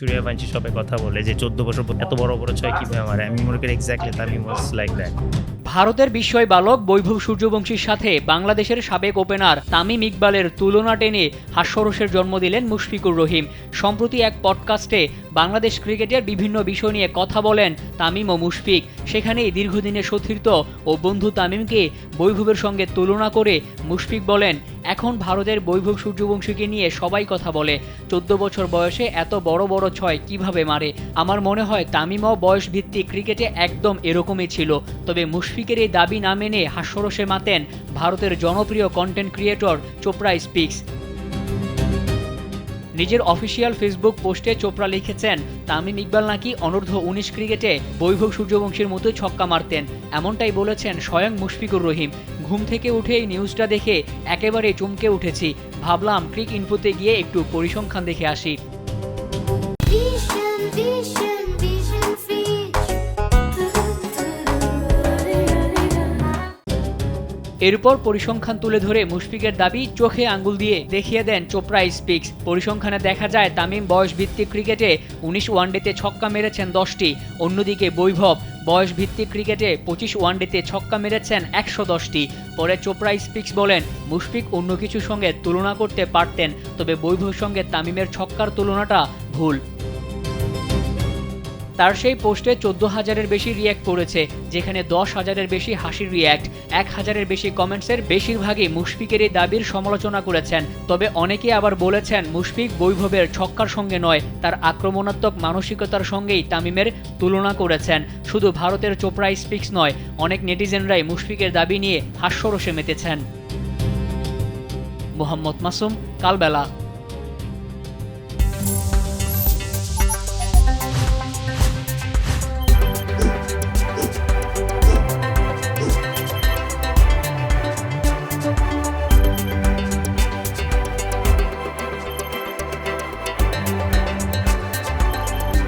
সূর্যবংশী সবাই কথা বলে যে 14 বছর পর এত বড় বড় ছয় কিভাবে মারে। আমি মনে করি exactly Tamim was like that. ভারতের বিস্ময় বালক বৈভব সূর্যবংশীর সাথে বাংলাদেশের সাবেক ওপেনার তামিম ইকবালের তুলনা টেনে হাস্যরসের জন্ম দিলেন মুশফিকুর রহিম। সম্প্রতি এক পডকাস্টে বাংলাদেশ ক্রিকেটের বিভিন্ন বিষয় নিয়ে কথা বলেন তামিম ও মুশফিক। সেখানেই দীর্ঘদিনের সতীর্থ ও বন্ধু তামিমকে বৈভবের সঙ্গে তুলনা করে মুশফিক বলেন, এখন ভারতের বৈভব সূর্যবংশীকে নিয়ে সবাই কথা বলে 14 বছর বয়সে এত বড় বড় ছয় কিভাবে মারে। আমার মনে হয় তামিমও বয়সভিত্তিক ক্রিকেটে একদম এরকমই ছিল। তবে মুশফিকের এই দাবি না মেনে হাস্যরসে মাতেন ভারতের জনপ্রিয় কন্টেন্ট ক্রিয়েটর চোপড়া স্পিক্স। নিজের অফিসিয়াল ফেসবুক পোস্টে চোপড়া লিখেছেন, তামিম ইকবাল নাকি অনূর্ধ্ব-19 ক্রিকেটে বৈভব সূর্যবংশীর মতোই ছক্কা মারতেন। এমনটাই বলেছেন স্বয়ং মুশফিকুর রহিম। ঘুম থেকে উঠে এই নিউজটা দেখে একেবারে চমকে উঠেছি। ভাবলাম ক্রিক ইনফোতে গিয়ে একটু পরিসংখ্যান দেখে আসি। এরপর পরিসংখ্যান তুলে ধরে মুশফিকের দাবি চোখে আঙ্গুল দিয়ে দেখিয়ে দেন চোপড়া স্পিক্স। পরিসংখ্যানে দেখা যায় তামিম বয়সভিত্তিক ক্রিকেটে 19 ওয়ানডেতে ছক্কা মেরেছেন 10টি। অন্যদিকে বৈভব বয়সভিত্তিক ক্রিকেটে 25 ওয়ানডেতে ছক্কা মেরেছেন 110টি। পরে চোপড়া স্পিক্স বলেন, মুশফিক অন্য কিছুর সঙ্গে তুলনা করতে পারতেন, তবে বৈভবের সঙ্গে তামিমের ছক্কার তুলনাটা ভুল। তার সেই পোস্টে 14,000-এর বেশি রিয়্যাক্ট করেছে, যেখানে 10,000-এর বেশি হাসির রিয়্যাক্ট। 1,000-এর বেশি কমেন্টসের বেশিরভাগই মুশফিকের এই দাবির সমালোচনা করেছেন। তবে অনেকে আবার বলেছেন মুশফিক বৈভবের ছক্কার সঙ্গে নয়, তার আক্রমণাত্মক মানসিকতার সঙ্গেই তামিমের তুলনা করেছেন। শুধু ভারতের চোপড়া স্পিক্স নয়, অনেক নেটিজেনরাই মুশফিকের দাবি নিয়ে হাস্যরসে মেতেছেন। মোহাম্মদ মাসুম, কালবেলা।